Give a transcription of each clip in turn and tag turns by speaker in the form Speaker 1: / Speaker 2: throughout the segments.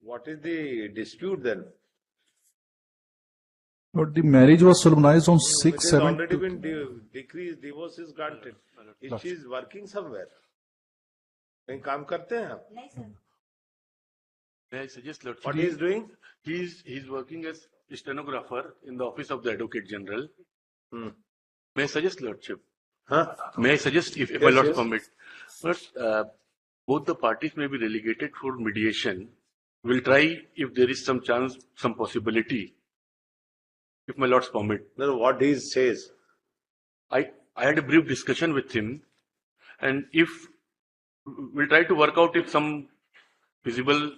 Speaker 1: What is the dispute then?
Speaker 2: But the marriage was solemnized on
Speaker 1: It
Speaker 2: 6,
Speaker 1: has
Speaker 2: 7.
Speaker 1: already been decreased, divorce is granted. If she is working somewhere, कहीं काम करते हैं आप?
Speaker 3: नहीं sir.
Speaker 4: May I suggest, Lordship?
Speaker 1: What he is doing?
Speaker 4: He's working as stenographer in the office of the Advocate General.
Speaker 1: Hmm.
Speaker 4: May I suggest, Lordship?
Speaker 1: Huh?
Speaker 4: May I suggest, if
Speaker 1: Yes,
Speaker 4: my Lord's
Speaker 1: yes.
Speaker 4: permit? First, both the parties may be relegated for mediation. We'll try if there is some chance, some possibility. If my Lord's permit.
Speaker 1: No, what he says.
Speaker 4: I had a brief discussion with him, and if we'll try to work out if some feasible.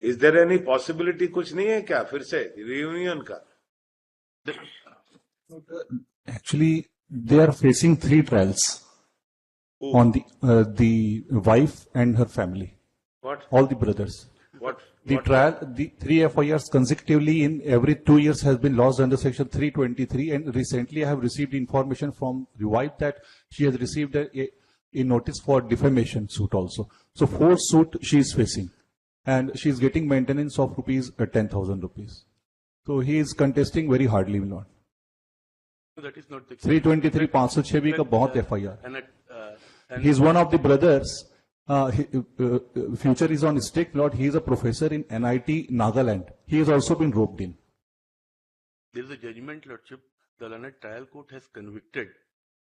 Speaker 1: Is there any possibility? कुछ नहीं है क्या फिर से reunion का?
Speaker 2: Actually, they are facing 3 trials
Speaker 1: Who?
Speaker 2: on the wife and her family,
Speaker 1: What?
Speaker 2: all the brothers.
Speaker 1: What?
Speaker 2: The
Speaker 1: what?
Speaker 2: trial, the 3 FIRs consecutively in every 2 years has been lodged under section 323, and recently I have received information from the wife that she has received a notice for defamation suit also. So 4 suit she is facing, and she is getting maintenance of rupees 10,000 rupees. So he is contesting very hardly, Lord.
Speaker 4: That is not the case.
Speaker 2: 323 506 भी का बहुत FIR.
Speaker 4: And
Speaker 2: He is one of the brothers. Future is on stake, Lord. He is a professor in NIT Nagaland. He has also been roped in.
Speaker 4: there is a judgment, Lordship. The Learned Trial Court has convicted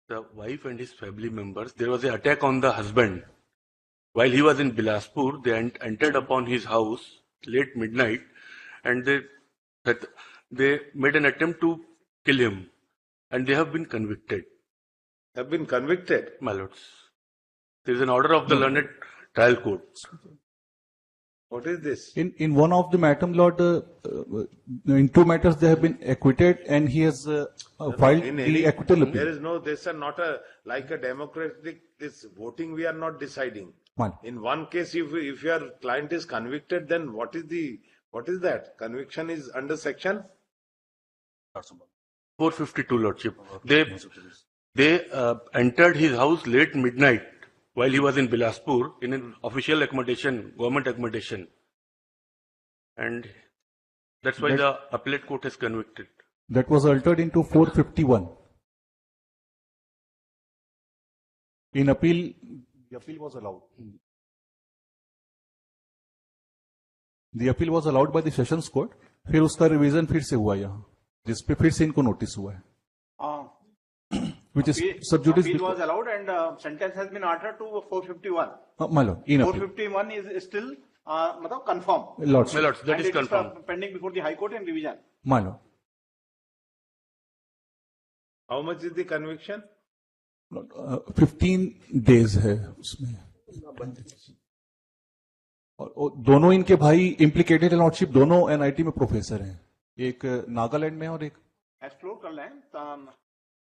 Speaker 4: the wife and his family members. There was an attack on the husband. While he was in Bilaspur, they entered upon his house late midnight, and they made an attempt to kill him, and they have been convicted,
Speaker 1: Have been convicted.
Speaker 4: my lords. There is an order of the Learned Trial Court.
Speaker 1: What is this?
Speaker 2: In one of the matter, Lord, in 2 matters they have been acquitted, and he has filed
Speaker 1: In
Speaker 2: the
Speaker 1: any-
Speaker 2: acquittal
Speaker 1: There
Speaker 2: appeal.
Speaker 1: is no, this are not like a democratic, this voting we are not deciding.
Speaker 2: One.
Speaker 1: In one case, if your client is convicted, then what is that? Conviction is under section?
Speaker 4: 452, Lordship. They entered his house late midnight while he was in Bilaspur in an official accommodation, government accommodation. And that's why the appellate court has convicted.
Speaker 2: That was altered into 451. In appeal, the appeal was allowed. The appeal was allowed by the Sessions Court. फिर उसका revision फिर से हुआ यहाँ, जिसपे फिर से इनको नोटिस हुआ है. Which is sub judice.
Speaker 5: Appeal was allowed and sentence has been altered to 451.
Speaker 2: My lord, in appeal.
Speaker 5: 451 is still confirmed.
Speaker 2: Lords,
Speaker 4: My lords, that
Speaker 5: And
Speaker 4: is
Speaker 5: it
Speaker 4: confirmed.
Speaker 5: pending before the High Court in revision.
Speaker 2: my lord.
Speaker 1: How much is the conviction?
Speaker 2: 15 days है उसमें. और दोनों इनके भाई implicated lordship, दोनों NIT में professor हैं, एक नागालैंड में और एक
Speaker 5: Explore कर लें